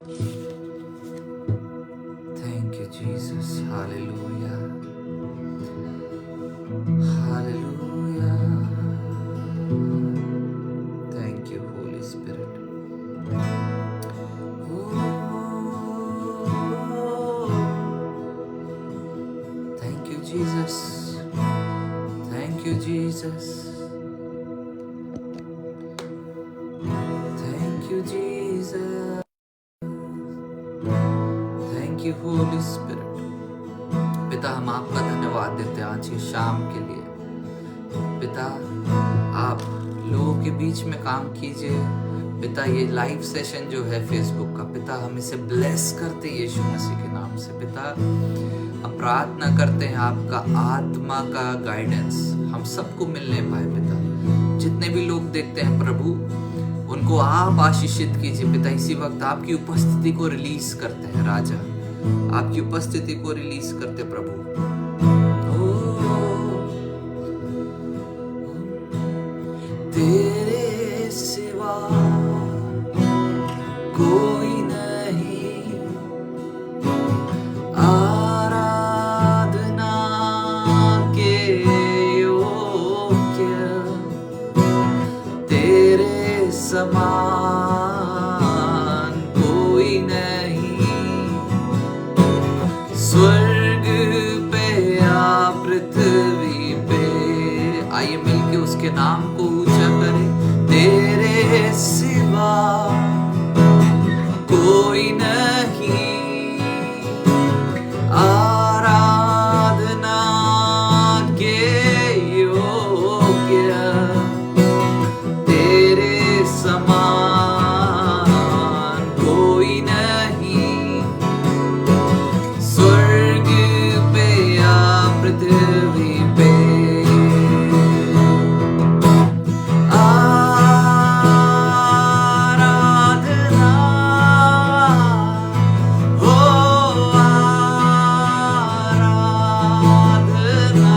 Thank you, Jesus. Hallelujah. Hallelujah. Thank you, Holy Spirit. Oh, thank you, Jesus. Thank you, Jesus. Thank you, Jesus. Thank you, Holy Spirit. पिता, हम आपका धन्यवाद देते हैं आज की शाम के लिए। पिता, आप लोगों के बीच में काम कीजिए। पिता, ये लाइव सेशन जो है फेसबुक का, पिता हम इसे ब्लेस करते हैं यीशु मसीह के नाम से। पिता, हम प्रार्थना करते हैं आपका आत्मा का गाइडेंस हम सबको मिलने पाए। पिता, जितने भी लोग देखते हैं प्रभु, उनको आप आशीषित कीजिए। पिता, इसी वक्त आपकी उपस्थिति को रिलीज करते हैं राजा, आपकी उपस्थिति को रिलीज करते प्रभु। तेरे सिवा कोई नहीं आराधना के योग्य, तेरे समान कोई नहीं स्वर्ग पे या पृथ्वी पे। आइए मिलके उसके नाम को ऊंचा करें। तेरे सिवा कोई नहीं आराधना के योग्य, तेरे समान कोई नहीं स्वर्ग पे या पृथ्वी पे। आराधना हो आराधना,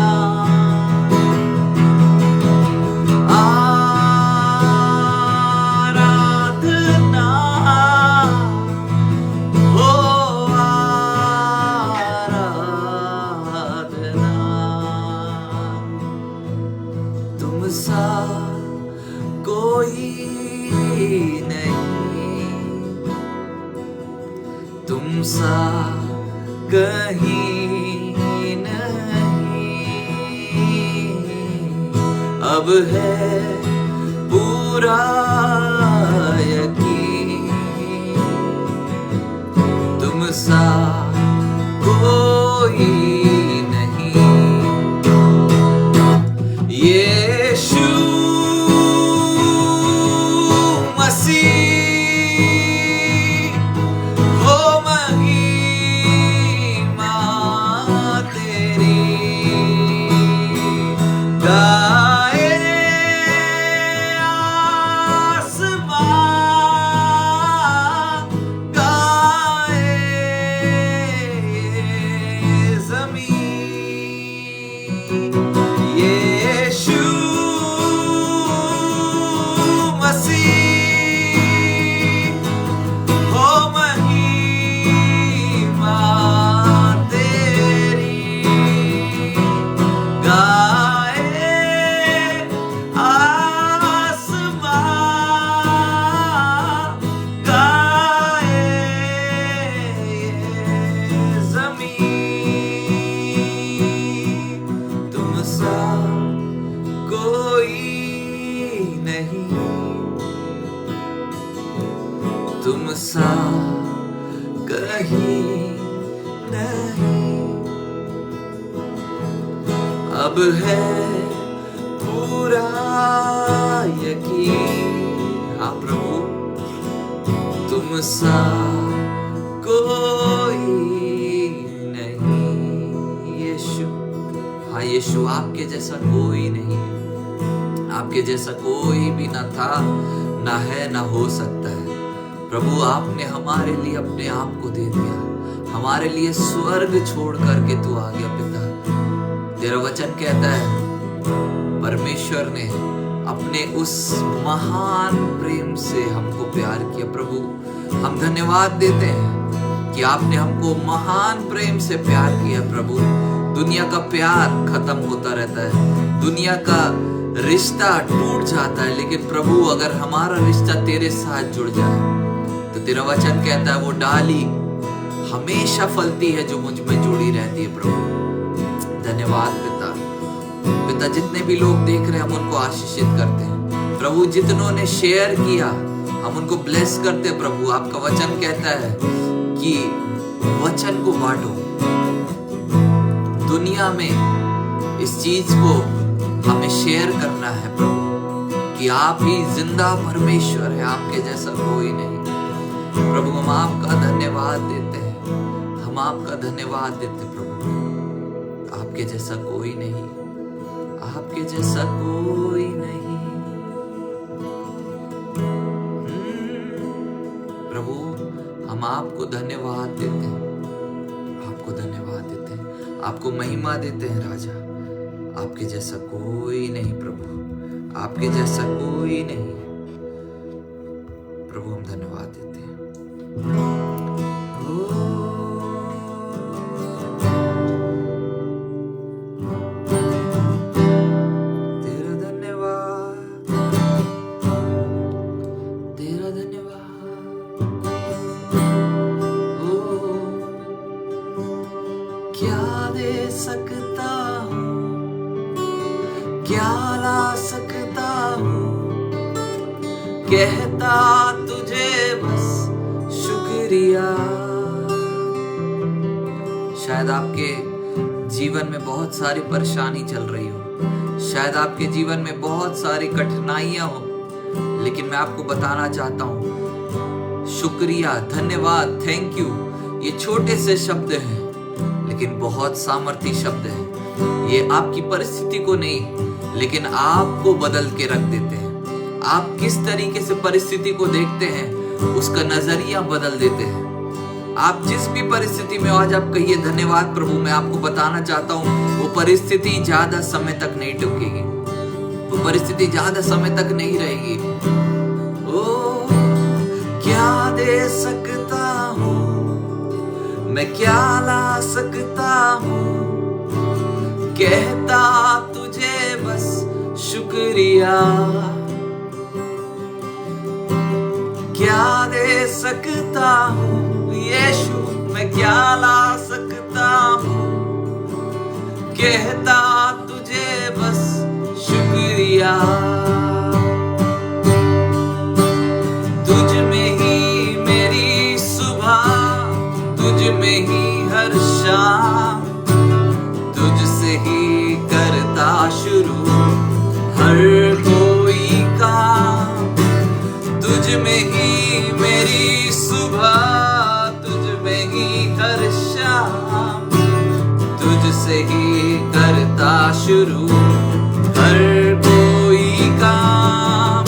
आराधना हो आराधना। तुम सा कोई नहीं, तुम सा कहीं नहीं, अब है पूरा यकीन, तुम सा कोई नहीं। यीशु मसीह हो महिमा तेरी, गाए आसमां, गाए ज़मीन। यीशु मसीह हो महिमा तेरी, गाए आसमां, गाए ज़मीन। तुम सा कोई नहीं, तुम सा कहीं नहीं, अब है पूरा यकीन। हाँ प्रभु, तुम सा कोई नहीं। यीशु, हाँ यीशु, आपके जैसा कोई नहीं, आपके जैसा कोई भी ना था, ना है, ना हो सकता है। प्रभु, आपने हमारे लिए अपने आप को दे दिया, हमारे लिए स्वर्ग छोड़ करके तू आ गया। पिता, तेरा वचन कहता है परमेश्वर ने अपने उस महान प्रेम से हमको प्यार किया। प्रभु हम धन्यवाद देते हैं कि आपने हमको महान प्रेम से प्यार किया। प्रभु दुनिया का प्यार खत्म होता रहता है, दुनिया का रिश्ता टूट जाता है, लेकिन प्रभु अगर हमारा रिश्ता तेरे साथ जुड़ जाए तो तेरा वचन कहता है वो डाली हमेशा फलती है जो मुझ में जुड़ी रहती है। प्रभु धन्यवाद पिता। पिता जितने भी लोग देख रहे हैं हम उनको आशीषित करते हैं। प्रभु जितनों ने शेयर किया हम उनको ब्लेस करते हैं। प्रभु आपका वचन कहता है कि वचन को बांटो। दुनिया में इस चीज को हमें शेयर करना है प्रभु कि आप ही जिंदा परमेश्वर है, आपके जैसा कोई नहीं। प्रभु हम आपका धन्यवाद देते हैं, हम आपका धन्यवाद देते हैं प्रभु। आपके जैसा कोई नहीं, आपके जैसा कोई नहीं। प्रभु हम आपको धन्यवाद देते हैं, आपको धन्यवाद देते हैं, आपको महिमा देते हैं राजा। आपके जैसा कोई नहीं प्रभु, आपके जैसा कोई नहीं। प्रभु हम धन्यवाद देते हैं। तेरा धन्यवाद, तेरा धन्यवाद। क्या दे सकता हूँ, क्या ला सकता हूँ, कहता तुझे बस शुक्रिया। शायद आपके जीवन में बहुत सारी परेशानी चल रही हो, शायद आपके जीवन में बहुत सारी कठिनाइयां हो, लेकिन मैं आपको बताना चाहता हूं शुक्रिया, धन्यवाद, थैंक यू। ये छोटे से शब्द हैं लेकिन बहुत सामर्थी शब्द हैं। ये आपकी परिस्थिति को नहीं लेकिन आपको बदल के रख देते हैं। आप किस तरीके से परिस्थिति को देखते हैं उसका नजरिया बदल देते हैं। आप जिस भी परिस्थिति में हो आज आप कहिए धन्यवाद प्रभु। मैं आपको बताना चाहता हूँ वो परिस्थिति ज्यादा समय तक नहीं टिकेगी, वो परिस्थिति ज्यादा समय तक नहीं रहेगी। ओ क्या दे सकता हूँ, मैं क्या ला सकता हूँ, कहता तुझे बस शुक्रिया। क्या दे सकता हूँ यीशु, मैं क्या ला सकता हूँ, कहता तुझे बस शुक्रिया। तुझ में ही मेरी सुबह, तुझ में ही हर शाम, तुझसे ही करता शुरू हर कोई काम। तुझ में ही मेरी सुबह, तुझ में ही हर शाम, तुझसे ही करता शुरू हर कोई काम।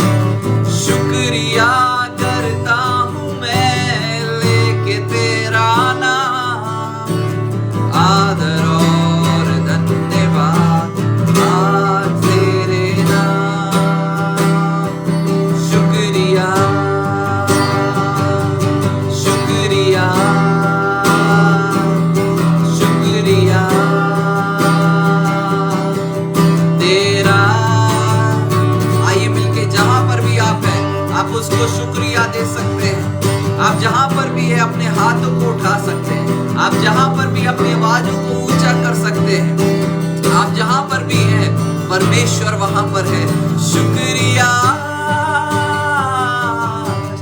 शुक्रिया करता हूँ मैं लेके तेरा नाम, आदर और धन्यवाद आज तेरे नाम। शुक्रिया, शुक्रिया, शुक्रिया तेरा। आइए मिलके जहां पर भी आप हैं आप उसको शुक्रिया दे सकते हैं। आप जहां पर भी है अपने हाथों को उठा सकते हैं, आप जहां पर भी अपनी आवाजों को ऊंचा कर सकते हैं। आप जहां पर भी हैं परमेश्वर वहां पर है। शुक्रिया,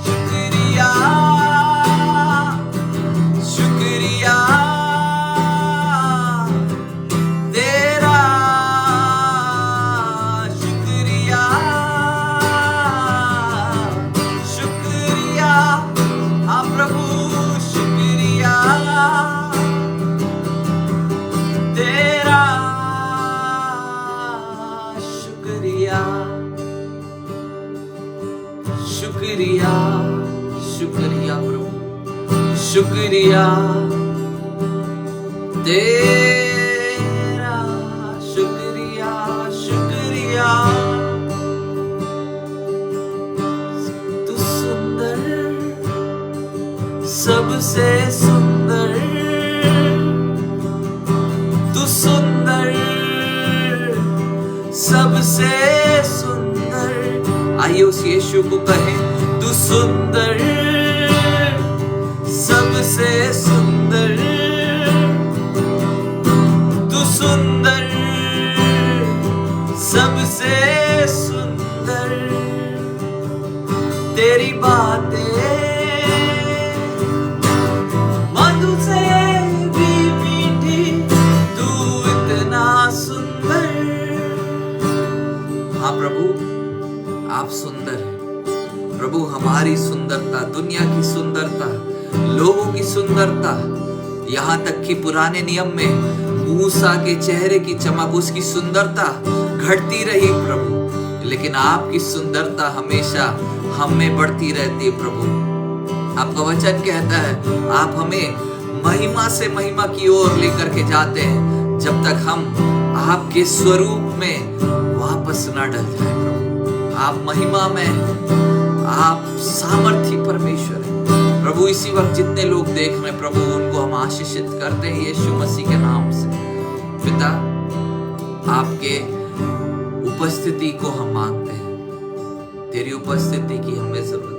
शुक्रिया, शुक्रिया तेरा। शुक्रिया, शुक्रिया हाँ प्रभु, शुक्रिया तेरा। शुक्रिया, शुक्रिया, शुक्रिया प्रभु, शुक्रिया तेरा। शुक्रिया, शुक्रिया सबसे सुंदर, तू सुंदर, सबसे सुंदर। आइए उस यीशु को कहें, तू सुंदर, सबसे सुंदर, तू सुंदर, सबसे सुंदर। तेरी बातें मधु से भी मीठी, तू इतना सुंदर। हाँ प्रभु, आप सुंदर हैं। प्रभु, हमारी सुंदरता, दुनिया की सुंदरता, लोगों की सुंदरता, यहाँ तक कि पुराने नियम में मूसा के चेहरे की चमक, उसकी सुंदरता घटती रही प्रभु, लेकिन आपकी सुंदरता हमेशा हम में बढ़ती रहती है प्रभु। आपका वचन कहता है आप हमें महिमा से महिमा की ओर लेकर के जाते हैं, जब तक हम आपके स्वरूप में वापस ना डल जाए प्रभु। आप महिमा में, आप सामर्थी परमेश्वर हैं प्रभु। इसी वक्त जितने लोग देख रहे हैं प्रभु, उनको हम आशीषित करते हैं यीशु मसीह के नाम से। पिता, आपके उपस्थिति को हम मांगते हैं, तेरी उपस्थिति की हमें जरूरत है।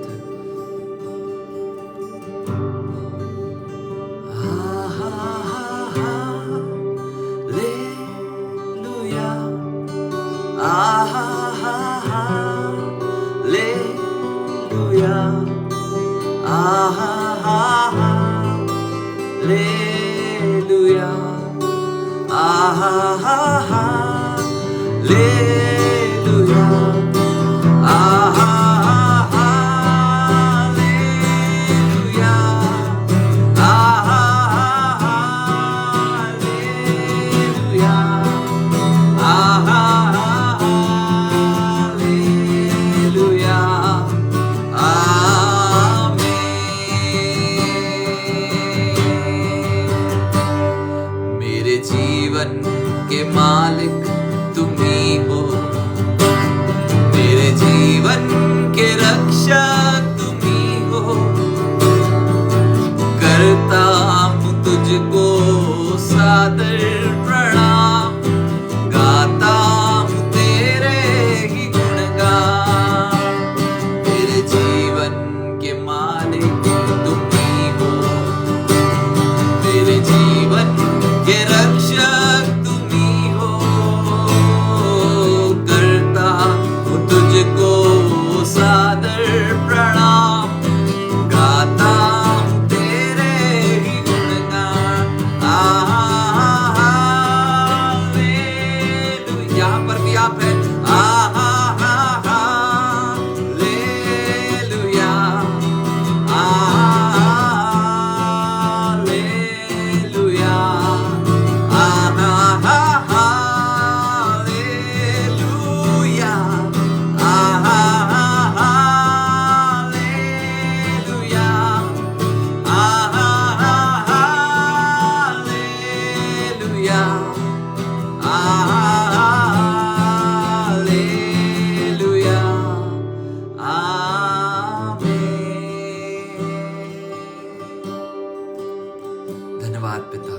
धन्यवाद पिता,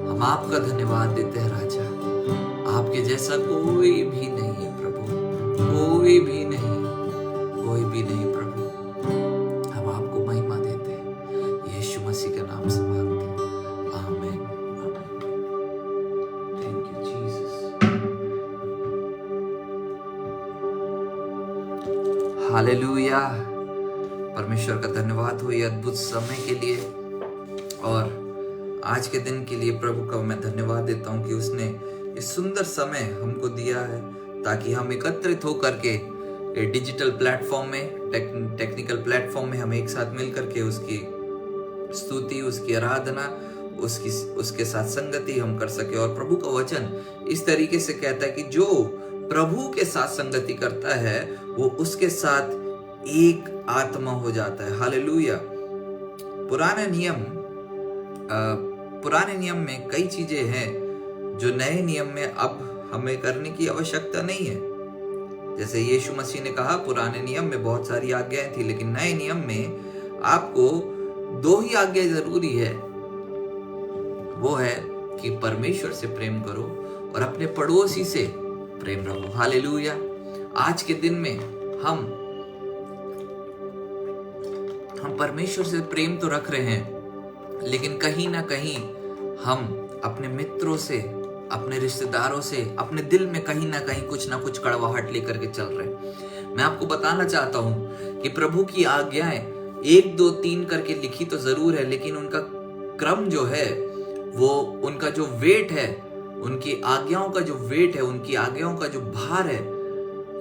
हम आपका धन्यवाद देते हैं राजा। आपके जैसा कोई भी नहीं है प्रभु, कोई भी नहीं, कोई भी नहीं प्रभु। हम आपको महिमा देते हैं, यीशु मसीह के नाम से मांगते हैं, आमीन। Thank you Jesus. हालेलुया। परमेश्वर का धन्यवाद हो ये अद्भुत समय के लिए और आज के दिन के लिए। प्रभु का मैं धन्यवाद देता हूँ कि उसने इस सुंदर समय हमको दिया है ताकि हम एकत्रित होकर के डिजिटल प्लेटफॉर्म में, टेक्निकल प्लेटफॉर्म में हम एक साथ मिल करके उसकी स्तुति, उसकी आराधना, उसके साथ संगति हम कर सके। और प्रभु का वचन इस तरीके से कहता है कि जो प्रभु के साथ संगति करता है वो उसके साथ एक आत्मा हो जाता है। हालेलुया। पुराने नियम में कई चीजें हैं जो नए नियम में अब हमें करने की आवश्यकता नहीं है। जैसे यीशु मसीह ने कहा पुराने नियम में बहुत सारी आज्ञाएं थी, लेकिन नए नियम में आपको दो ही आज्ञा जरूरी है, वो है कि परमेश्वर से प्रेम करो और अपने पड़ोसी से प्रेम रखो। हालेलुया। आज के दिन में हम परमेश्वर से प्रेम तो रख रहे हैं, लेकिन कहीं ना कहीं हम अपने मित्रों से, अपने रिश्तेदारों से, अपने दिल में कहीं ना कहीं कुछ ना कुछ कड़वाहट लेकर के चल रहे हैं। मैं आपको बताना चाहता हूं कि प्रभु की आज्ञाएं 1 2 3 करके लिखी तो जरूर है, लेकिन उनका क्रम जो है, वो उनका जो वेट है, उनकी आज्ञाओं का जो वेट है, उनकी आज्ञाओं का जो भार है,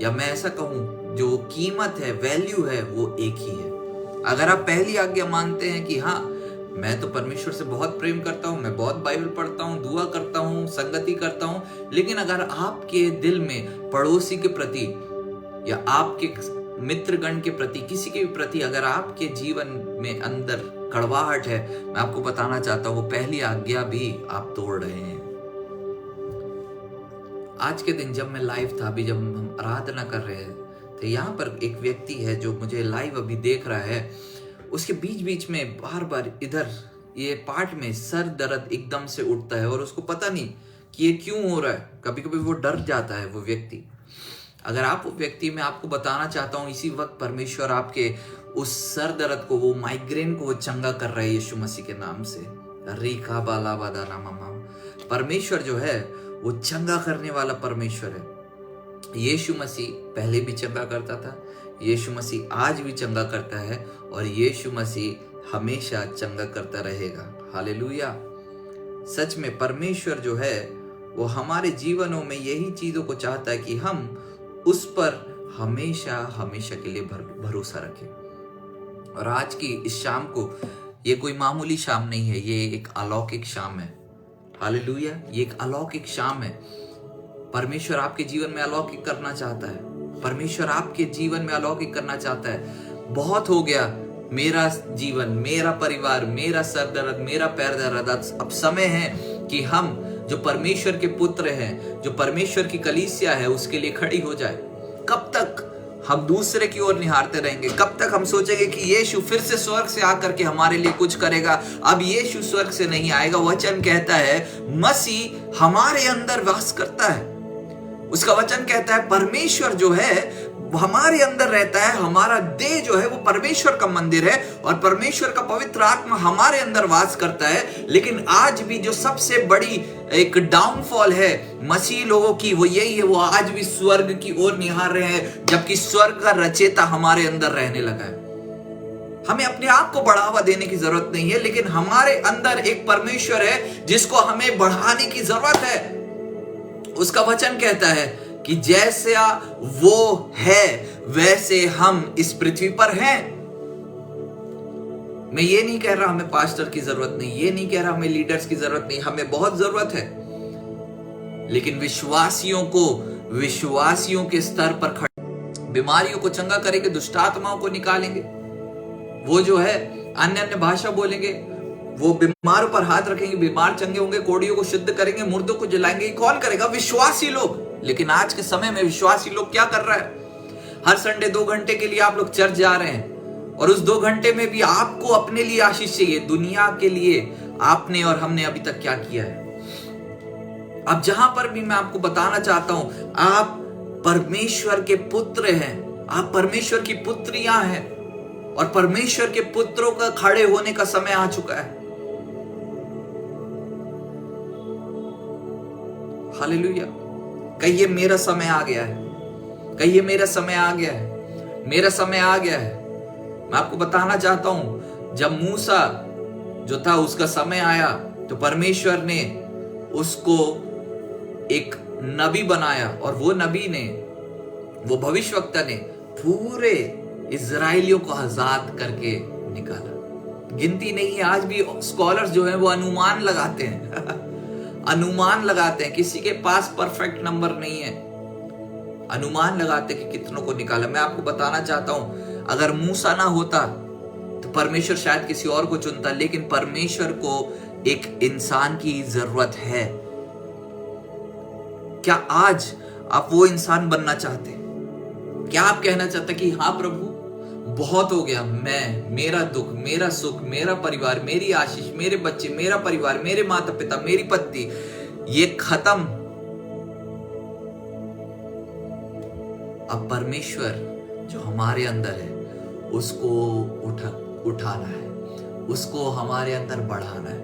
या मैं ऐसा कहूं जो कीमत है, वैल्यू है, वो एक ही है। अगर आप पहली आज्ञा मानते हैं कि हाँ, मैं तो परमेश्वर से बहुत प्रेम करता हूं, मैं बहुत बाइबल पढ़ता हूं, दुआ करता हूं, संगति करता हूं, लेकिन अगर आपके दिल में पड़ोसी के प्रति या आपके मित्रगण के प्रति, किसी के भी प्रति अगर आपके जीवन में अंदर कड़वाहट है, मैं आपको बताना चाहता हूं वो पहली आज्ञा भी आप तोड़ रहे हैं। आज के दिन जब मैं लाइव था, अभी जब हम आराधना कर रहे थे, यहाँ पर एक व्यक्ति है जो मुझे लाइव अभी देख रहा है, उसके बीच बीच में बार बार इधर ये पार्ट में सर दर्द एकदम से उठता है और उसको पता नहीं कि ये क्यों हो रहा है। कभी कभी वो डर जाता है वो व्यक्ति। अगर आप वो व्यक्ति, मैं आपको बताना चाहता हूँ इसी वक्त परमेश्वर आपके उस सर दर्द को, वो माइग्रेन को वो चंगा कर रहा है यीशु मसीह के नाम से। रीखा बाला बादा नामा। परमेश्वर जो है वो चंगा करने वाला परमेश्वर है। यीशु मसीह पहले भी चंगा करता था, यीशु मसीह आज भी चंगा करता है और यीशु मसीह हमेशा चंगा करता रहेगा। हालेलुया। सच में परमेश्वर जो है वो हमारे जीवनों में यही चीजों को चाहता है कि हम उस पर हमेशा हमेशा के लिए भरोसा रखें। और आज की इस शाम को, ये कोई मामूली शाम नहीं है, ये एक अलौकिक शाम है। हालेलुया। ये एक अलौकिक शाम है। परमेश्वर आपके जीवन में अलौकिक करना चाहता है। परमेश्वर आपके जीवन में अलौकिक करना चाहता है। बहुत हो गया मेरा जीवन, मेरा परिवार, मेरा सर दर्द, मेरा पैर दर्द। अब समय है कि हम जो परमेश्वर के पुत्र हैं, जो परमेश्वर की कलीसिया है, उसके लिए खड़ी हो जाए। कब तक हम दूसरे की ओर निहारते रहेंगे? कब तक हम सोचेंगे कि यीशु फिर से स्वर्ग से आकर के हमारे लिए कुछ करेगा? अब यीशु स्वर्ग से नहीं आएगा। वचन कहता है मसीह हमारे अंदर वास करता है। उसका वचन कहता है परमेश्वर जो है हमारे अंदर रहता है। हमारा देह जो है वो परमेश्वर का मंदिर है और परमेश्वर का पवित्र आत्मा हमारे अंदर वास करता है। लेकिन आज भी जो सबसे बड़ी एक डाउनफॉल है मसीह लोगों की, वो यही है, वो आज भी स्वर्ग की ओर निहार रहे हैं, जबकि स्वर्ग का रचेता हमारे अंदर रहने लगा है। हमें अपने आप को बढ़ावा देने की जरूरत नहीं है, लेकिन हमारे अंदर एक परमेश्वर है जिसको हमें बढ़ाने की जरूरत है। उसका वचन कहता है कि जैसे वो है वैसे हम इस पृथ्वी पर हैं। मैं ये नहीं कह रहा हमें पास्टर की जरूरत नहीं, ये नहीं कह रहा हमें लीडर्स की जरूरत नहीं, हमें बहुत जरूरत है। लेकिन विश्वासियों को विश्वासियों के स्तर पर खड़े, बीमारियों को चंगा करेंगे, दुष्ट आत्माओं को निकालेंगे, वो जो है अन्य अन्य भाषा बोलेंगे, वो बीमारों पर हाथ रखेंगे, बीमार चंगे होंगे, कोड़ियों को शुद्ध करेंगे, मुर्दों को जलाएंगे। कौन करेगा? विश्वासी लोग। लेकिन आज के समय में विश्वासी लोग क्या कर रहा है? हर संडे 2 घंटे के लिए आप लोग चर्च जा रहे हैं और उस 2 घंटे में भी आपको अपने लिए आशीष चाहिए। दुनिया के लिए आपने और हमने अभी तक क्या किया है? अब जहां पर भी मैं आपको बताना चाहता हूं, आप परमेश्वर के पुत्र हैं, आप परमेश्वर की पुत्रियां हैं और परमेश्वर के पुत्रों का खड़े होने का समय आ चुका है। हालेलुया। कहिए मेरा समय आ गया है, कहिए मेरा समय आ गया है, मेरा समय आ गया है। मैं आपको बताना चाहता हूं, जब मूसा जो था उसका समय आया तो परमेश्वर ने उसको एक नबी बनाया और वो नबी ने, वो भविष्यवक्ता ने पूरे इजराइलियों को आजाद करके निकाला। गिनती नहीं है। आज भी स्कॉलर्स जो है वो अनुमान लगाते हैं अनुमान लगाते हैं, किसी के पास परफेक्ट नंबर नहीं है, अनुमान लगाते हैं कि कितनों को निकाला। मैं आपको बताना चाहता हूं, अगर मूसा ना होता तो परमेश्वर शायद किसी और को चुनता, लेकिन परमेश्वर को एक इंसान की जरूरत है। क्या आज आप वो इंसान बनना चाहते हैं? क्या आप कहना चाहते हैं कि हाँ प्रभु, बहुत हो गया। मैं, मेरा दुख, मेरा सुख, मेरा परिवार, मेरी आशीष, मेरे बच्चे, मेरा परिवार, मेरे माता पिता, मेरी पत्नी, ये खत्म। अब परमेश्वर जो हमारे अंदर है उसको उठाना है, उसको हमारे अंदर बढ़ाना है।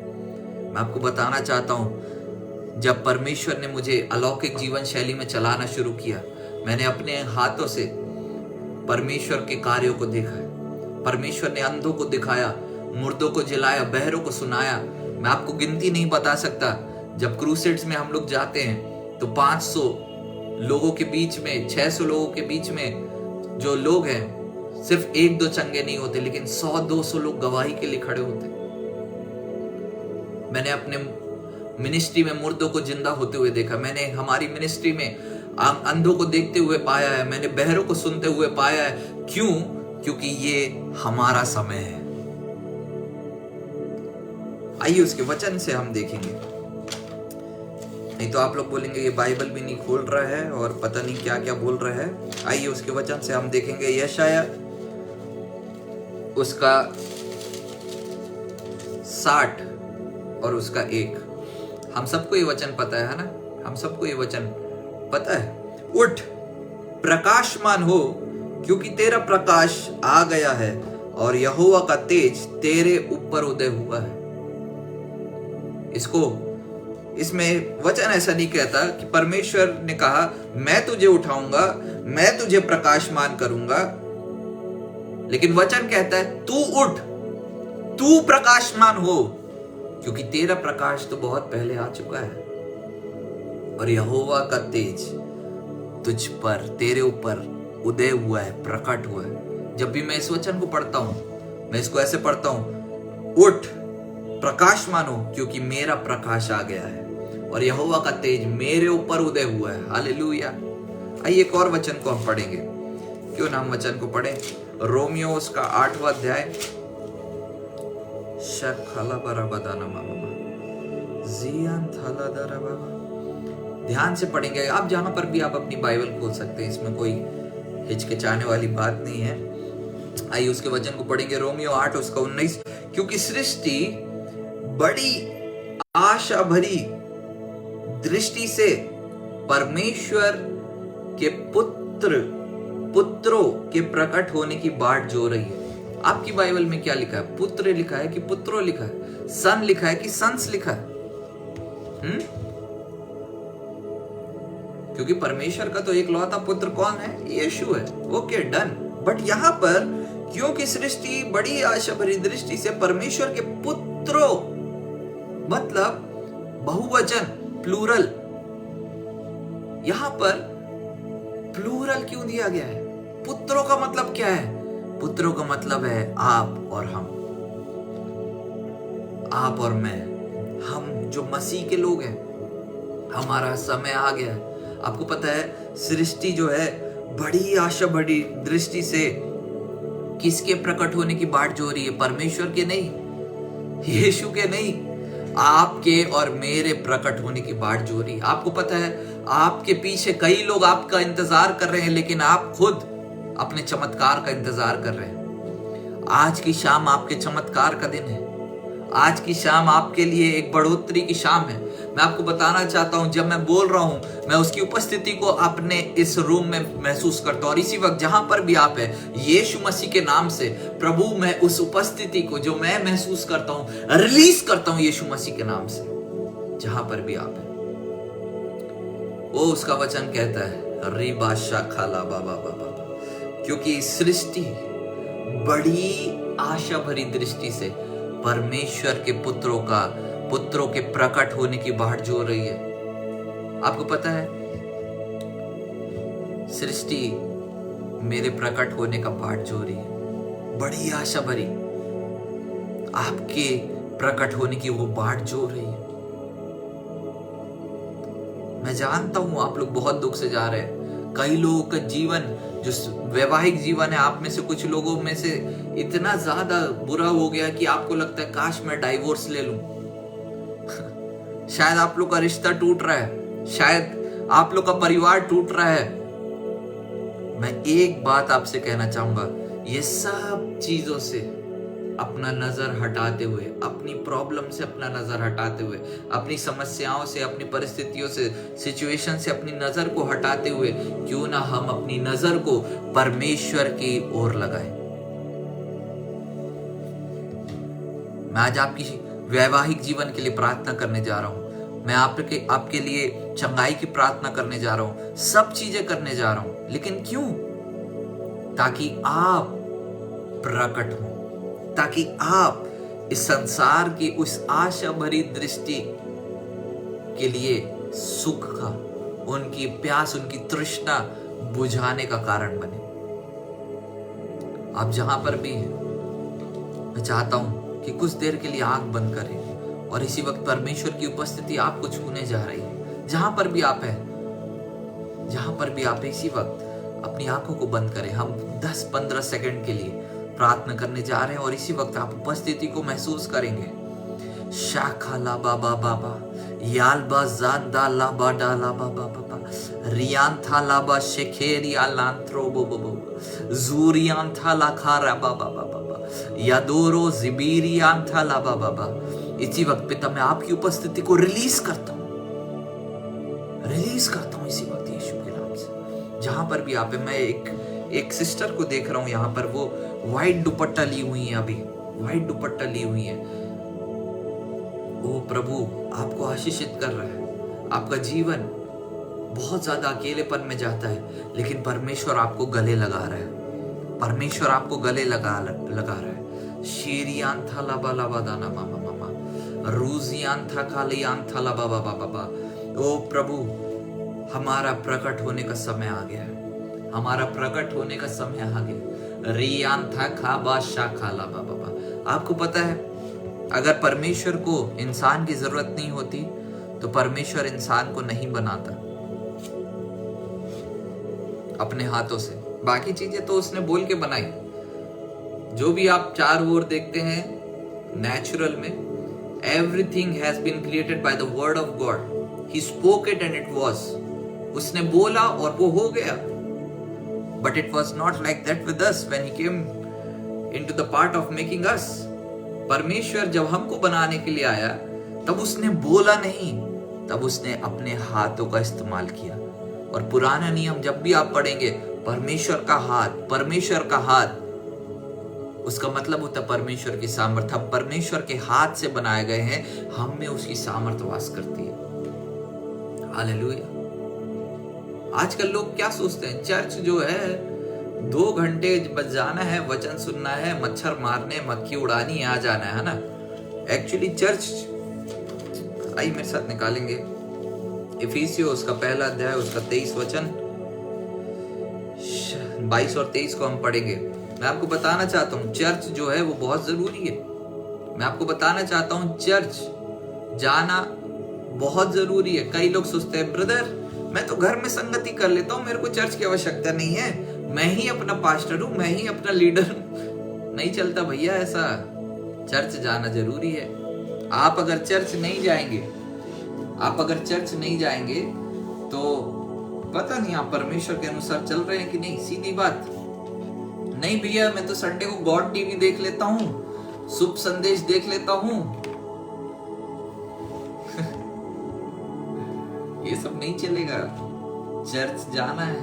मैं आपको बताना चाहता हूं, जब परमेश्वर ने मुझे अलौकिक जीवन शैली में चलाना शुरू किया, मैंने अपने हाथों से परमेश्वर के कार्यों को देखा है। परमेश्वर ने अंधों को दिखाया, मुर्दों को जिलाया, बहरों को सुनाया। मैं आपको गिनती नहीं बता सकता। जब क्रूसेड्स में हम लोग जाते हैं तो 500 लोगों के बीच में, 600 लोगों के बीच में जो लोग हैं, सिर्फ 1-2 चंगे नहीं होते, लेकिन 100-200 लोग गवाही के लिए खड़े होते। मैंने अपने मिनिस्ट्री में मुर्दों को जिंदा होते हुए देखा। मैंने हमारी मिनिस्ट्री में अंधों को देखते हुए पाया है, मैंने बहरों को सुनते हुए पाया है। क्यों? क्योंकि ये हमारा समय है। आइए उसके वचन से हम देखेंगे। नहीं तो आप लोग बोलेंगे ये बाइबल भी नहीं खोल रहा है और पता नहीं क्या क्या बोल रहा है। आइए उसके वचन से हम देखेंगे। यशाया उसका 60 और उसका 1। हम सबको ये वचन पता है ना? हम सबको ये वचन पता है। उठ, प्रकाशमान हो, क्योंकि तेरा प्रकाश आ गया है और यहोवा का तेज तेरे ऊपर उदय हुआ है। इसमें वचन ऐसा नहीं कहता कि परमेश्वर ने कहा मैं तुझे उठाऊंगा, मैं तुझे प्रकाशमान करूंगा, लेकिन वचन कहता है तू उठ, तू प्रकाशमान हो, क्योंकि तेरा प्रकाश तो बहुत पहले आ चुका है और यहोवा का तेज तुझ पर, तेरे ऊपर उदय हुआ है, प्रकट हुआ है। जब भी मैं इस वचन को पढ़ता हूं, मैं इसको ऐसे पढ़ता हूं, उठ, प्रकाशमान हो, क्योंकि मेरा प्रकाश आ गया है और यहोवा का तेज मेरे ऊपर उदय हुआ है। हालेलुया। आइए एक और वचन को हम पढ़ेंगे। क्यों ना हम वचन को पढ़ें? रोमियो उसका 8वां अध्याय, ध्यान से पढ़ेंगे। आप जहां पर भी आप अपनी बाइबल खोल सकते हैं, इसमें कोई हिचकिचाने वाली बात नहीं है। आइए उसके वचन को पढ़ेंगे। रोमियो 8 उसका 19। क्योंकि सृष्टि बड़ी आशा भरी दृष्टि से परमेश्वर के पुत्रों के प्रकट होने की बाट जो रही है। आपकी बाइबल में क्या लिखा है? पुत्र लिखा है कि पुत्रों लिखा है? सन लिखा है कि सन्स लिखा है? क्योंकि परमेश्वर का तो एक लौता पुत्र कौन है? यीशु है। Okay, done. बट यहां पर क्योंकि सृष्टि बड़ी आशा भरी दृष्टि से परमेश्वर के पुत्रों, मतलब बहुवचन, प्लूरल। यहां पर प्लूरल क्यों दिया गया है? पुत्रों का मतलब क्या है? पुत्रों का मतलब है आप और हम, आप और मैं, हम जो मसीह के लोग हैं। हमारा समय आ गया है। आपको पता है सृष्टि जो है बड़ी आशा बड़ी दृष्टि से किसके प्रकट होने की बाट जो रही है? परमेश्वर के नहीं, यीशु के नहीं, आपके और मेरे प्रकट होने की बाट जो रही है। आपको पता है आपके पीछे कई लोग आपका इंतजार कर रहे हैं, लेकिन आप खुद अपने चमत्कार का इंतजार कर रहे हैं। आज की शाम आपके चमत्कार का दिन है। आज की शाम आपके लिए एक बढ़ोतरी की शाम है। मैं आपको बताना चाहता हूं, जब मैं बोल रहा हूं, मैं उसकी उपस्थिति को अपने इस रूम में महसूस करता हूं। और इसी वक्त जहां पर भी आप है, यीशु मसीह के नाम से प्रभु, मैं उस उपस्थिति को जो मैं महसूस करता हूं रिलीज करता हूं यीशु मसीह के नाम से। जहां पर भी आप है, वो उसका वचन कहता है री बादशाह खाला बाबा बाबा, क्योंकि सृष्टि बड़ी आशा भरी दृष्टि से परमेश्वर के पुत्रों के प्रकट होने की बाट जो रही है। आपको पता है सृष्टि मेरे प्रकट होने का बाट जो रही है, बड़ी आशा भरी आपके प्रकट होने की वो बाट जो रही है। मैं जानता हूं आप लोग बहुत दुख से जा रहे हैं। कई लोगों का जीवन, जो वैवाहिक जीवन है, आप में से कुछ लोगों में से इतना ज्यादा बुरा हो गया कि आपको लगता है काश मैं डाइवोर्स ले लूं। शायद आप लोग का रिश्ता टूट रहा है, शायद आप लोग का परिवार टूट रहा है। मैं एक बात आपसे कहना चाहूंगा, ये सब चीजों से अपना नजर हटाते हुए, अपनी प्रॉब्लम से अपना नजर हटाते हुए, अपनी समस्याओं से, अपनी परिस्थितियों से, सिचुएशन से अपनी नजर को हटाते हुए, क्यों ना हम अपनी नजर को परमेश्वर की ओर लगाएं। मैं आज आपकी वैवाहिक जीवन के लिए प्रार्थना करने जा रहा हूं। मैं आपके लिए चंगाई की प्रार्थना करने जा रहा हूं, सब चीजें करने जा रहा हूं। लेकिन क्यों? ताकि आप प्रकट हो, ताकि आप इस संसार की उस आशा भरी दृष्टि के लिए सुख का, उनकी प्यास, उनकी तृष्णा बुझाने का कारण बने। आप जहां पर भी हैं, मैं चाहता हूं कि कुछ देर के लिए आंख बंद करें और इसी वक्त परमेश्वर की उपस्थिति आपको छूने जा रही है। जहां पर भी आप हैं, जहां पर भी आप इसी वक्त अपनी आंखों को बंद करें। हम 10-15 सेकंड के लिए प्रार्थना करने जा रहे हैं और इसी वक्त आप उपस्थिति को महसूस करेंगे। शाखा ला बाबा बाबा, याल बा जान दा ला बा डा ला बाबा बाबा, रियान था ला बा शेखेरी आलांत्रो बो बो बो, जूरियान था ला खारा बाबा बाबा, यादोरो जिबीरियान था ला बाबा बाबा। इसी वक्त पिता मैं आपकी उपस्थिति को रिलीज करता हूं इसी वक्त यीशु के नाम से। जहां पर भी आप है, मैं एक सिस्टर को देख रहा हूं यहाँ पर, वो व्हाइट दुपट्टा ली हुई है, अभी व्हाइट दुपट्टा ली हुई है। ओ प्रभु आपको आशीषित कर रहा है। आपका जीवन बहुत ज्यादा अकेलेपन में जाता है, लेकिन परमेश्वर आपको गले लगा रहा है। परमेश्वर आपको गले लगा रहा है। शेरियान था लाबा लाबा दाना मामा मामा, रूजियान था कालियान था लाबा बाबा बाबा। ओ प्रभु हमारा प्रकट होने का समय आ गया है, हमारा प्रकट होने का समय आ गया। रियान था खाबा शाखा लाबा बाबा। आपको पता है, अगर परमेश्वर को इंसान की जरूरत नहीं होती तो परमेश्वर इंसान को नहीं बनाता अपने हाथों से। बाकी चीजें तो उसने बोल के बनाई। जो भी आप चारों ओर देखते हैं नेचुरल में, everything has been created by the word of God. He spoke it and it was. उसने बोला और वो हो गया। But it was not like that with us when he came into the part of making us. परमेश्वर जब हमको बनाने के लिए आया तब उसने बोला नहीं, तब उसने अपने हाथों का इस्तेमाल किया। और पुराना नियम जब भी आप पढ़ेंगे, परमेश्वर का हाथ, उसका मतलब होता है परमेश्वर की सामर्थ्य। परमेश्वर के हाथ से बनाए गए हैं, हम में उसकी सामर्थ्य वास करती है। हालेलुया। आजकल लोग क्या सोचते हैं, चर्च जो है 2 घंटे बस जाना है, वचन सुनना है, मच्छर मारने, मक्खी उड़ानी, आ जाना है ना। एक्चुअली चर्च, आइए मेरे साथ निकालेंगे इफिसियों उसका पहला अध्याय, उसका 23 वचन, 22 और 23 को हम पढ़ेंगे। मैं आपको बताना चाहता हूँ चर्च जो है वो बहुत जरूरी है। मैं आपको बताना चाहता हूँ चर्च जाना बहुत जरूरी है। कई लोग सोचते हैं ब्रदर मैं तो घर में संगति कर लेता हूँ, मेरे को चर्च की आवश्यकता नहीं है, मैं ही अपना पास्टर हूँ, मैं ही अपना लीडर हूँ। नहीं चलता भैया ऐसा। चर्च जाना जरूरी है। आप अगर चर्च नहीं जाएंगे तो पता नहीं आप परमेश्वर के अनुसार चल रहे हैं कि नहीं। सीधी बात। नहीं भैया मैं तो संडे को गॉड टीवी देख लेता हूँ, शुभ संदेश देख लेता हूँ। ये सब नहीं चलेगा। चर्च जाना है।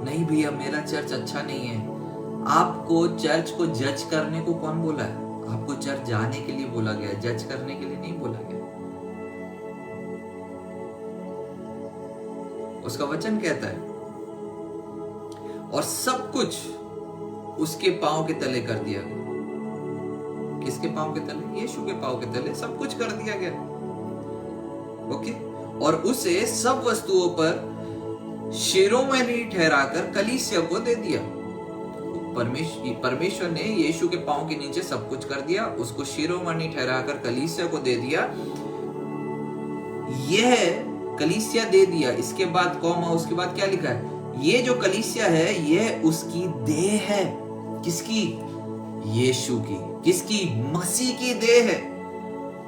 नहीं भैया मेरा चर्च अच्छा नहीं है। आपको चर्च को जज करने को कौन बोला है? आपको चर्च जाने के लिए बोला गया, जज करने के लिए नहीं बोला गया। उसका वचन कहता है और सब कुछ उसके पांव के तले कर दिया गया। किसके पांव के तले? यीशु के पांव के तले सब कुछ कर दिया गया। ओके। और उसे सब वस्तुओं पर शिरोमणि ठहराकर कलीसिया को दे दिया। परमेश्वर ने यीशु के पांव के नीचे सब कुछ कर दिया, उसको शिरोमणि ठहराकर कलीसिया को दे दिया। यह कलीसिया दे दिया, इसके बाद कॉमा, उसके बाद क्या लिखा है? ये जो कलीसिया है यह उसकी देह है। किसकी? यीशु की। किसकी? मसीह की देह है।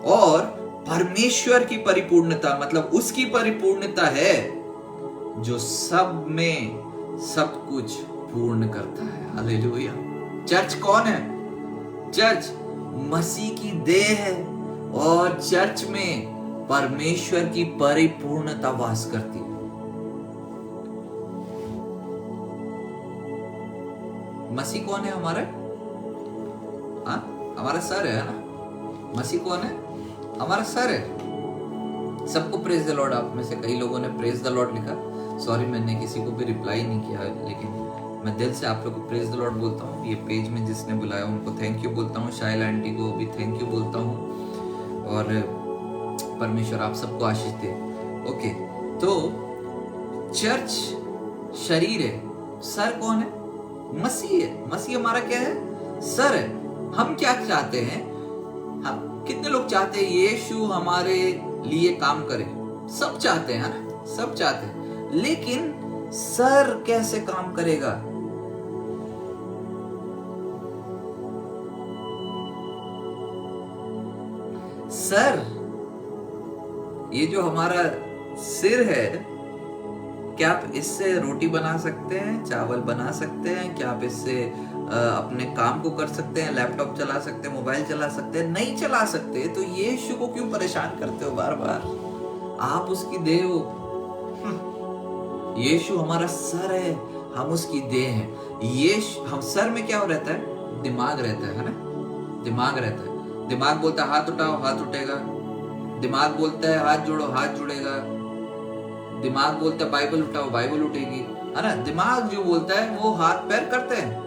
और परमेश्वर की परिपूर्णता, मतलब उसकी परिपूर्णता है जो सब में सब कुछ पूर्ण करता है। हालेलुया। चर्च कौन है? चर्च मसीह की देह है और चर्च में परमेश्वर की परिपूर्णता वास करती है। मसीह कौन है हमारा? हाँ, हमारा सर है ना। मसीह कौन है? हमारा सर है। सबको प्रेज द लॉर्ड। आप में से कई लोगों ने प्रेज द लॉर्ड लिखा। सॉरी, मैंने किसी को भी रिप्लाई नहीं किया, लेकिन मैं दिल से आप लोग को प्रेज द लॉर्ड बोलता हूँ। ये पेज में जिसने बुलाया उनको थैंक यू बोलता हूँ। शाइल आंटी को भी थैंक यू बोलता हूँ और परमेश्वर आप सबको आशीष दे। ओके, तो चर्च शरीर है। सर कौन है? मसीह है। मसीह हमारा क्या है? सर है। हम क्या चाहते हैं? हम कितने लोग चाहते हैं यीशु हमारे लिए काम करे? सब चाहते हैं ना, सब चाहते हैं, लेकिन सर कैसे काम करेगा? सर, ये जो हमारा सिर है, क्या आप इससे रोटी बना सकते हैं, चावल बना सकते हैं? क्या आप इससे अपने काम को कर सकते हैं, लैपटॉप चला सकते हैं, मोबाइल चला सकते हैं? नहीं चला सकते। तो यीशु को क्यों परेशान करते हो बार बार? आप उसकी देह हो। यीशु हमारा सर है, हम उसकी देह हैं। यीशु, हम सर में क्या रहता है? दिमाग रहता है ना? दिमाग रहता है। दिमाग बोलता है हाथ उठाओ, हाथ उठेगा। दिमाग बोलता है हाथ जोड़ो, हाथ जुड़ेगा। दिमाग बोलता है बाइबल उठाओ, बाइबल उठेगी, है ना? दिमाग जो बोलता है वो हाथ पैर करते हैं।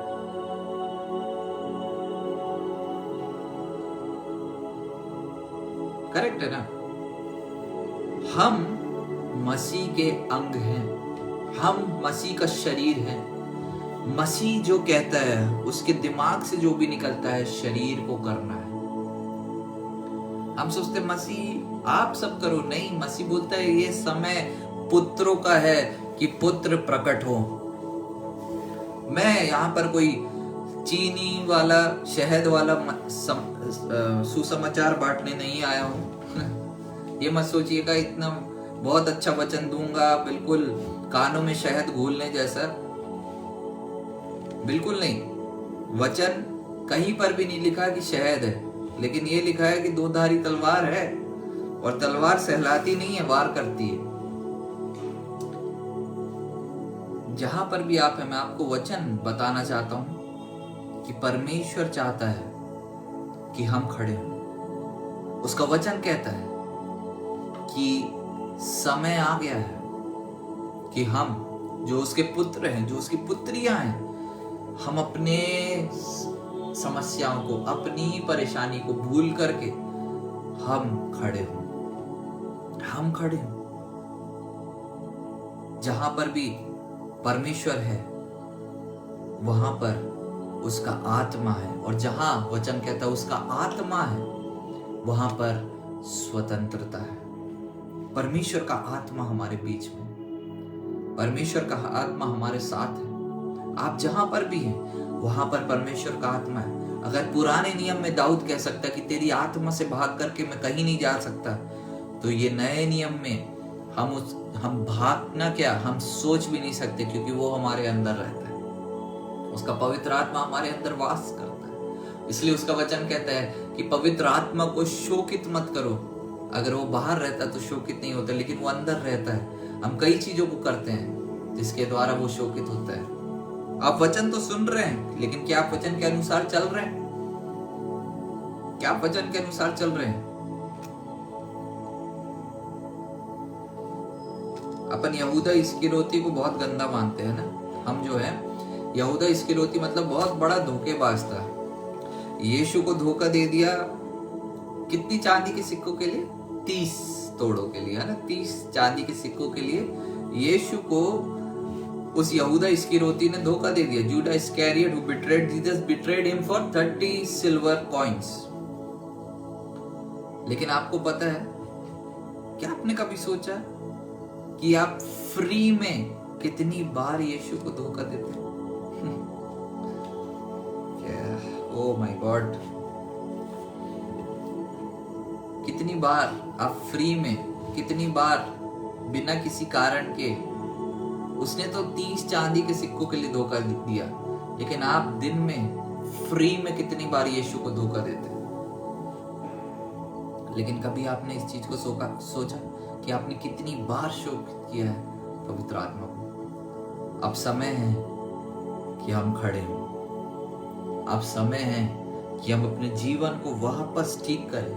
करेक्ट है ना? हम मसीह के अंग हैं, हम मसीह का शरीर हैं। मसीह जो कहता है उसके दिमाग से जो भी निकलता है शरीर को करना है। हम सोचते मसीह आप सब करो, नहीं, मसीह बोलता है ये समय पुत्रों का है कि पुत्र प्रकट हो। मैं यहाँ पर कोई चीनी वाला, शहद वाला सुसमाचार बांटने नहीं आया हूँ। ये मत सोचिएगा इतना बहुत अच्छा वचन दूंगा, बिल्कुल कानों में शहद घोलने जैसा, बिल्कुल नहीं। वचन कहीं पर भी नहीं लिखा कि शहद है, लेकिन ये लिखा है कि दो धारी तलवार है और तलवार सहलाती नहीं है, वार करती है। जहां पर भी आप हैं, मैं आपको वचन बताना चाहता हूं कि परमेश्वर चाहता है कि हम खड़े हों। उसका वचन कहता है कि समय आ गया है कि हम जो उसके पुत्र हैं, जो उसकी पुत्रियां हैं, हम अपने समस्याओं को, अपनी परेशानी को भूल करके हम खड़े हों। हम खड़े हों। जहां पर भी परमेश्वर है वहां पर उसका आत्मा है, और जहां वचन कहता है उसका आत्मा है वहां पर स्वतंत्रता है। परमेश्वर का आत्मा हमारे बीच में, परमेश्वर का आत्मा हमारे साथ है। आप जहां पर भी हैं वहां पर परमेश्वर का आत्मा है। अगर पुराने नियम में दाऊद कह सकता कि तेरी आत्मा से भाग करके मैं कहीं नहीं जा सकता, तो ये नए नियम में हम भागना क्या, हम सोच भी नहीं सकते, क्योंकि वो हमारे अंदर रहता है। उसका पवित्र आत्मा हमारे अंदर वास करता है। इसलिए उसका वचन कहता है कि पवित्र आत्मा को शोकित मत करो। अगर वो बाहर रहता तो शोकित नहीं होता, लेकिन वो अंदर रहता है। हम कई चीजों को करते हैं जिसके द्वारा वो शोकित होता है। आप वचन तो सुन रहे हैं, लेकिन क्या आप वचन के अनुसार चल रहे हैं? क्या आप वचन के अनुसार चल रहे हैं? अपन यहूदा इस्करियोती को बहुत गंदा मानते हैं ना। हम जो है यहूदा इस्करियोती मतलब बहुत बड़ा धोखेबाज था। यीशु को धोखा दे दिया कितनी चांदी के सिक्कों के लिए? 30 तोड़ों के लिए, है ना? 30 चांदी के सिक्कों के लिए यीशु को उस यहूदा इस्करियोती ने धोखा दे दिया। Judas Iscariot who betrayed Jesus betrayed him for 30 silver coins। लेकिन आपको पता है क्या, आपने कभी सोचा कि आप फ्री में कितनी बार यीशु को धोखा देते हैं? ओह माय गॉड, कितनी बार आप फ्री में, कितनी बार बिना किसी कारण के। उसने तो 30 चांदी के सिक्कों के लिए धोखा दिया, लेकिन आप दिन में फ्री में कितनी बार यीशु को धोखा देते हैं। लेकिन कभी आपने इस चीज को सोचा कि आपने कितनी बार शोक किया है पवित्र आत्मा को। अब समय है कि हम खड़े हों। अब समय है कि हम अपने जीवन को वापस ठीक करें,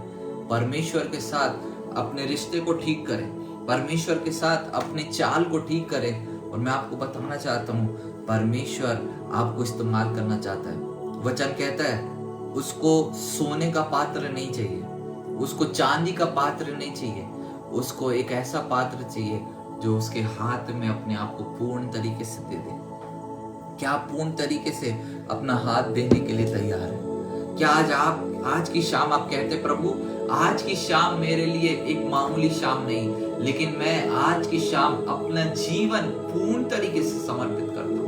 परमेश्वर के साथ अपने रिश्ते को ठीक करें, परमेश्वर के साथ अपने चाल को ठीक करें। और मैं आपको बताना चाहता हूँ, परमेश्वर आपको इस्तेमाल करना चाहता है। वचन कहता है उसको सोने का पात्र नहीं चाहिए, उसको चांदी का पात्र नहीं चाहिए, उसको एक ऐसा पात्र चाहिए जो उसके हाथ में अपने आप को पूर्ण तरीके से दे दे। क्या आप पूर्ण तरीके से अपना हाथ देने के लिए तैयार है? क्या आज की शाम आप कहते प्रभु आज की शाम मेरे लिए एक मामूली शाम नहीं, लेकिन मैं आज की शाम अपना जीवन पूर्ण तरीके से समर्पित करता हूँ।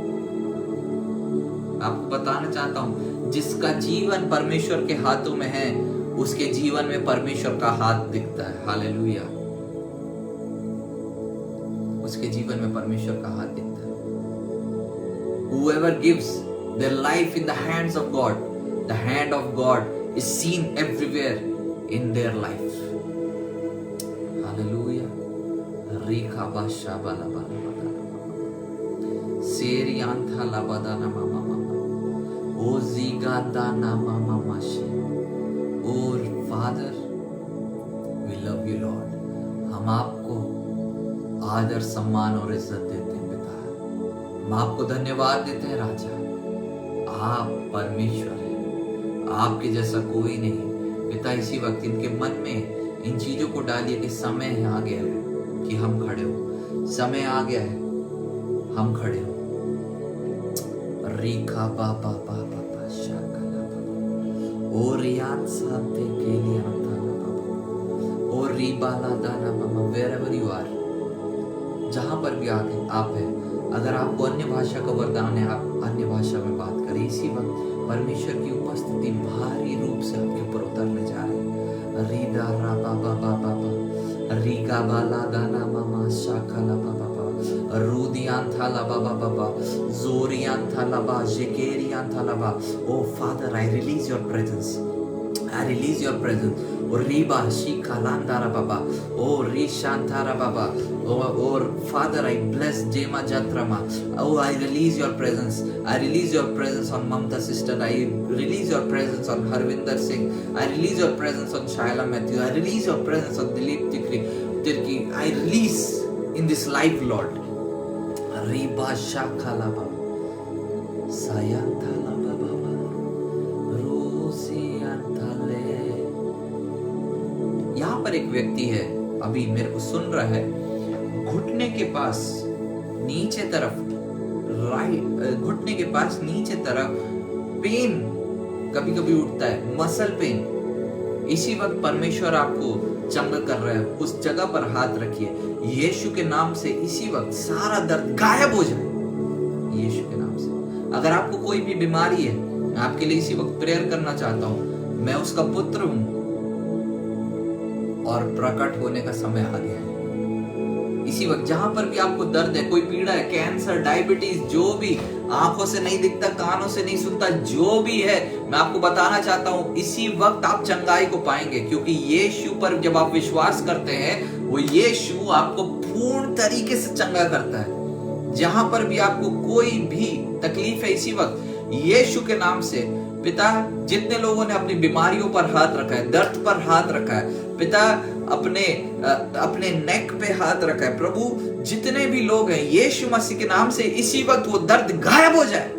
आपको बताना चाहता हूँ, जिसका जीवन परमेश्वर के हाथों में है उसके जीवन में परमेश्वर का हाथ दिखता है। हालेलुया। उसके जीवन में परमेश्वर का हाथ दिखता है। Whoever gives their life in the hands of God, the hand of God is seen everywhere in their life. Hallelujah. Rika basha bala bala bala. Seri antha la badana mama mama. O ziga dana mama mashi. Oh Father, we love you Lord. हम आपको आदर सम्मान और इज्जत देते हैं पिता। हम आपको धन्यवाद देते हैं राजा। आप परमेश्वर हैं, आपके जैसा कोई नहीं पिता। इसी वक्त इनके मन में इन चीजों को डालिए कि समय आ गया है कि हम खड़े हो। समय आ गया है, हम खड़े हो। रीखा बाबा बाबा शाकला बाबा ओ रियान साथे के लिए आता बाबा ओ रीबाला दाना मामा। wherever you are, जहां पर भी आप हैं, अगर आपको अन्य भाषा का वरदान है, आप अन्य भाषा में बात करें। इसी वक्त परमेश्वर की उपस्थिति भारी रूप से आपके ऊपर उतरने जा रही है। रीदा रा बाबा बाबा बाबा रीगा बाला दाना मामा शाखाला बाबा बाबा रूदियान थाला बाबा बाबा जोरियान थाला बा जेकेरियान थाला बा। O father, I release your presence, I release your presence. O riba shika landara baba. O rishantara baba. Or Father, I bless Jema Jatrama. Oh, I release your presence. I release your presence on Mamta sister. I release your presence on Harvinder Singh. I release your presence on Shaila Matthew. I release your presence on Dilip Tirki. I release in this life, Lord. Riba shakala baba. Sayantala baba. यहाँ पर एक व्यक्ति है, अभी मेरे को सुन रहा है, घुटने के पास नीचे तरफ घुटने के पास नीचे तरफ पेन कभी कभी उठता है, मसल पेन। इसी वक्त परमेश्वर आपको चंगा कर रहा है। उस जगह पर हाथ रखिए, यीशु के नाम से इसी वक्त सारा दर्द गायब हो जाए, यीशु के नाम से। अगर आपको कोई भी बीमारी है, मैं आपके लिए इसी वक्त प्रेयर करना चाहता हूँ। मैं उसका पुत्र हूं और प्रकट होने का समय आ गया है। इसी वक्त जहां पर भी आपको दर्द है, कोई पीड़ा है, कैंसर, डायबिटीज, जो भी, आंखों से नहीं दिखता, कानों से नहीं सुनता, जो भी है, मैं आपको बताना चाहता हूं, इसी वक्त आप चंगाई को पाएंगे। क्योंकि यीशु पर जब आप विश्वास करते हैं, वो यीशु आपको पूर्ण तरीके से चंगा करता है। जहां पर भी आपको कोई भी तकलीफ है, इसी वक्त यीशु के नाम से पिता, जितने लोगों ने अपनी बीमारियों पर हाथ रखा है, दर्द पर हाथ रखा है, पिता अपने नेक पे हाथ रखा है, प्रभु जितने भी लोग हैं, यीशु मसीह के नाम से इसी वक्त वो दर्द गायब हो जाए,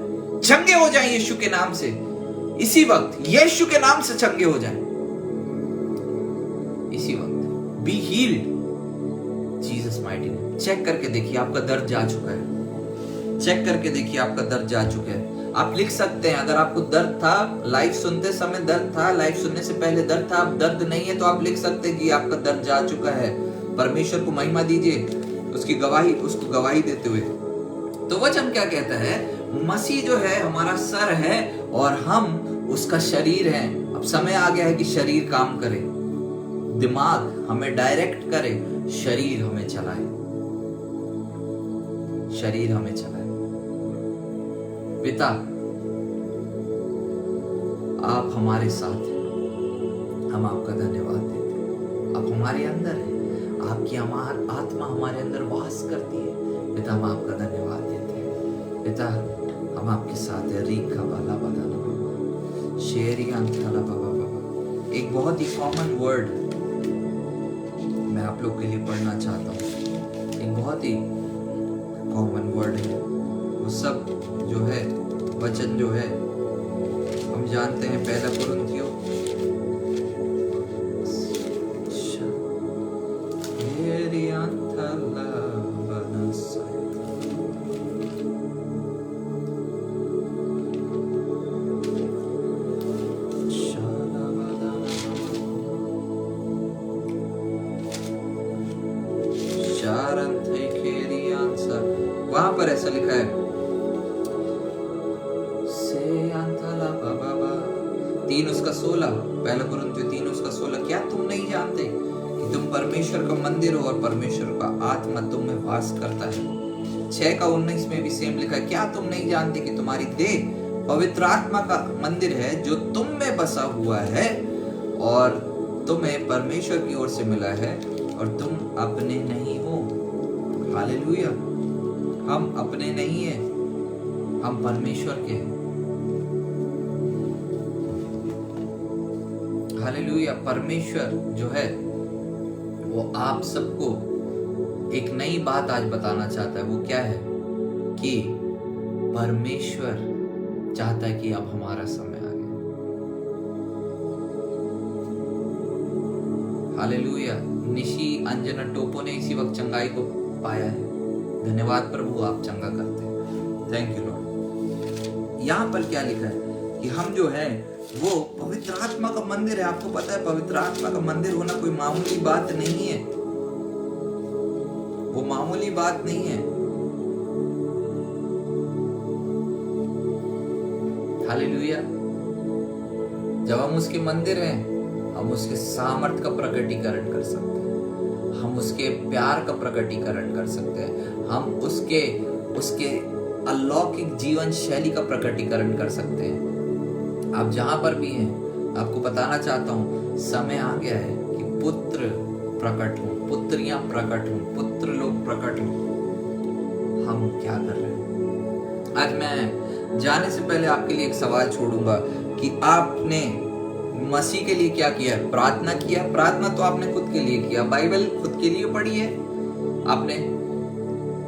चंगे हो जाए यीशु के नाम से। इसी वक्त यीशु के नाम से चंगे हो जाए। इसी वक्त be healed Jesus mighty name. Check करके देखिए आपका दर्द जा चुका है। चेक करके देखिए आपका दर्द जा चुका है। आप लिख सकते हैं, अगर आपको दर्द था, लाइव सुनते समय दर्द था, लाइव सुनने से पहले दर्द था, अब दर्द नहीं है, तो आप लिख सकते हैं कि आपका दर्द जा चुका है। परमेश्वर को महिमा दीजिए, उसको गवाही देते हुए। तो वचन क्या कहता है? मसीह जो है हमारा सर है और हम उसका शरीर है। अब समय आ गया है कि शरीर काम करे, दिमाग हमें डायरेक्ट करे, शरीर हमें चलाए, शरीर हमें चलाए। पिता, आप हमारे साथ हैं, हम आपका धन्यवाद देते हैं। आप हमारे अंदर हैं, आपकी आत्मा हमारे अंदर वास करती है। पिता हम आपका धन्यवाद देते हैं। पिता हम आपके साथ है। रीका वाला बदाना बाबा, शेरियां थाला बाबा बाबा। एक बहुत ही कॉमन वर्ड मैं आप लोग के लिए पढ़ना चाहता हूँ। एक बहुत ही कॉमन वर्ड है। वो सब जो है वचन जो है हम जानते हैं। पहला कुरिन्थियों वहां पर ऐसा लिखा है 3:16, पहला कुरिन्थियों 3:16, क्या तुम नहीं जानते कि तुम परमेश्वर का मंदिर हो और परमेश्वर का आत्मा तुम में वास करता है। 6:19 में भी सेम लिखा है, क्या तुम नहीं जानते कि तुम्हारी देह पवित्र आत्मा का मंदिर है जो तुम में बसा हुआ है और तुम्हें परमेश्वर की ओर से मिला है और तुम अपने नहीं हो। हालेलुया। हम अपने नहीं है, हम परमेश्वर के हैं। हालेलुया। परमेश्वर जो है वो आप सबको एक नई बात आज बताना चाहता है। वो क्या है कि परमेश्वर चाहता है कि अब हमारा समय आ गया। हालेलुया। निशी अंजना टोपो ने इसी वक्त चंगाई को पाया है। धन्यवाद प्रभु, आप चंगा करते हैं। Thank you Lord. यहाँ पर क्या लिखा है कि हम जो है वो पवित्र आत्मा का मंदिर है। आपको पता है पवित्र आत्मा का मंदिर होना कोई मामूली बात नहीं है। वो मामूली बात नहीं है। हालेलुया। जब हम उसके मंदिर हैं, हम उसके सामर्थ का प्रकटीकरण कर सकते हैं, हम उसके प्यार का प्रकटीकरण कर सकते हैं, हम उसके अलौकिक जीवन शैली का प्रकटीकरण कर सकते हैं। आप जहां पर भी हैं, आपको बताना चाहता हूं, समय आ गया है कि पुत्र प्रकट हो, पुत्रियां प्रकट हो, पुत्र लोग प्रकट हो। हम क्या कर रहे हैं? आज मैं जाने से पहले आपके लिए एक सवाल छोड़ूंगा कि आपने मसीह के लिए क्या किया? प्रार्थना किया? प्रार्थना तो आपने खुद के लिए किया, बाइबल खुद के लिए पढ़ी है आपने।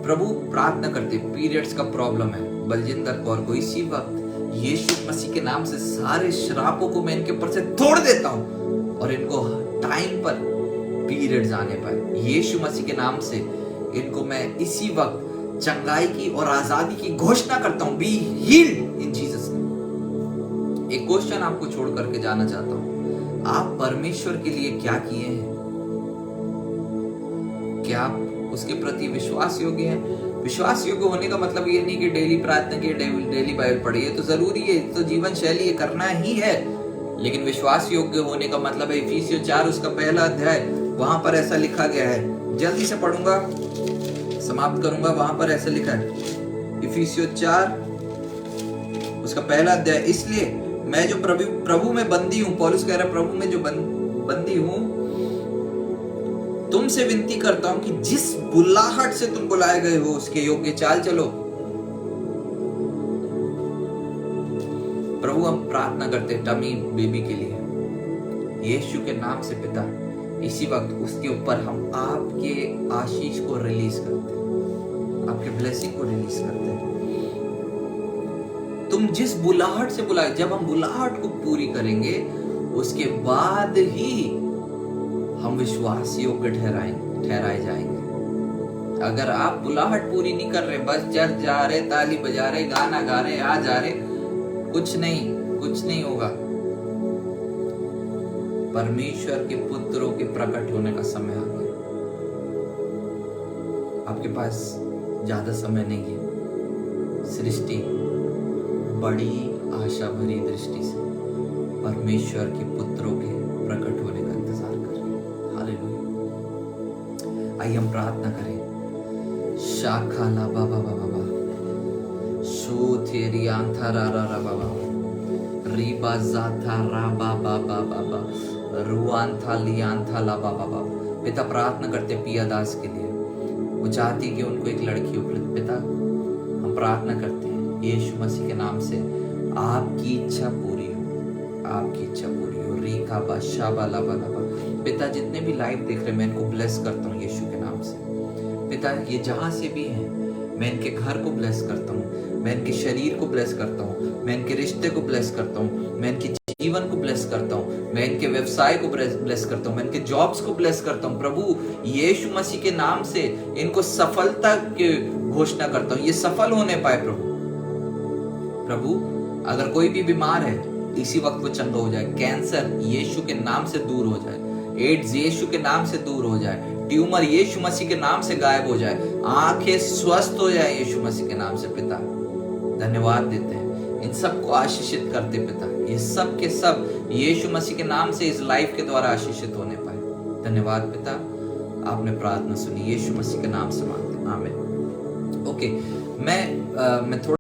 प्रभु प्रार्थना करते, पीरियड्स का प्रॉब्लम है बलजिंदर कौर को, इसी वक्त यीशु मसीह के नाम से सारे श्रापों को मैं इनके ऊपर से तोड़ देता हूं और इनको टाइम पर पीरियड्स आने पाए। यीशु मसीह के नाम से इनको मैं इसी वक्त चंगाई की और आजादी की घोषणा करता हूं। Be healed in Jesus name. एक क्वेश्चन आपको छोड़ करके जाना चाहता हूं, आप परमेश्वर के लिए क्या किए हैं? क्या आप उसके प्रति विश्वास योग्य हैं? विश्वास योग्य होने का मतलब ये नहीं कि डेली प्रार्थना की, डेली बाइबल पढ़ी है तो जरूरी है, तो जीवन शैली करना ही है। लेकिन विश्वास योग्य होने का मतलब है इफिसियों 4 उसका पहला अध्याय, वहां पर ऐसा लिखा गया है। जल्दी से पढ़ूंगा, समाप्त करूंगा। वहां पर ऐसा लिखा है इफिसियों 4 उसका पहला अध्याय, इसलिए मैं जो प्रभु में बंदी हूं, पौलुस कह रहा है प्रभु में जो बंदी हूं, तुमसे विनती करता हूं कि जिस बुलाहट से तुम बुलाए गए हो उसके योग्य चाल चलो। प्रभु हम प्रार्थना करते टमी बेबी के लिए यीशु के नाम से पिता, इसी वक्त उसके ऊपर हम आपके आशीष को रिलीज करते हैं, आपके ब्लेसिंग को रिलीज करते हैं। तुम जिस बुलाहट से बुलाए, जब हम बुलाहट को पूरी करेंगे उसके बाद ही हम विश्वास योग्य ठहराए जाएंगे। अगर आप बुलाहट पूरी नहीं कर रहे, बस चर्च जा रहे, ताली बजा रहे, गाना गा रहे, आ जा रहे, कुछ नहीं होगा। परमेश्वर के पुत्रों के प्रकट होने का समय आ गया। आपके पास ज्यादा समय नहीं है। सृष्टि बड़ी आशा भरी दृष्टि से परमेश्वर के पुत्रों के प्रकट होने का इंतजार कर रही है। हालेलुया। आइए हम प्रार्थना करें। शाखा ला बाबा बाबा शो थेरी आंथा रा रा रा बाबा रीबा जाथा रा बा बा बा बा बा रुआन था लियान था ला बा बा बा। पिता प्रार्थना करते पिया दास के लिए, वो चाहती कि उनको एक लड़की हो। पिता हम प्रार्थना करते हैं यीशु मसीह के नाम से आपकी इच्छा पूरी हो, आपकी इच्छा पूरी हो। रीका बा शाबा ला बा ला बा। पिता जितने भी लाइव देख रहे हैं मैं इनको ब्लेस करता हूँ यीशु के नाम से। पिता ये जहां से भी हैं मैं इनके घर को ब्लेस करता हूँ, मैं इनके शरीर को ब्लेस करता हूँ, मैं इनके रिश्ते को ब्लेस करता हूँ, मैं इनके जीवन को ब्लेस करता हूँ, मैं इनके व्यवसाय को ब्लेस करता हूँ, मैं इनके जॉब्स को ब्लेस करता हूँ। प्रभु यीशु मसीह के नाम से इनको सफलता की घोषणा करता हूँ, ये सफल होने पाए। प्रभु अगर कोई भी बीमार है इसी वक्त वो चंगा हो जाए। कैंसर यीशु के नाम से दूर हो जाए, एड्स यीशु के नाम से दूर हो जाए, ट्यूमर यीशु मसीह के नाम से गायब हो जाए, आंखें स्वस्थ हो जाए यीशु मसीह के नाम से। पिता धन्यवाद देते हैं, इन सबको आशीषित करते पिता, ये सब के सब यीशु मसीह के नाम से इस लाइफ के द्वारा आशीषित होने पाए। धन्यवाद पिता, आपने प्रार्थना सुनी, यीशु मसीह के नाम से मांगते हैं, आमीन। ओके, मैं थोड़ा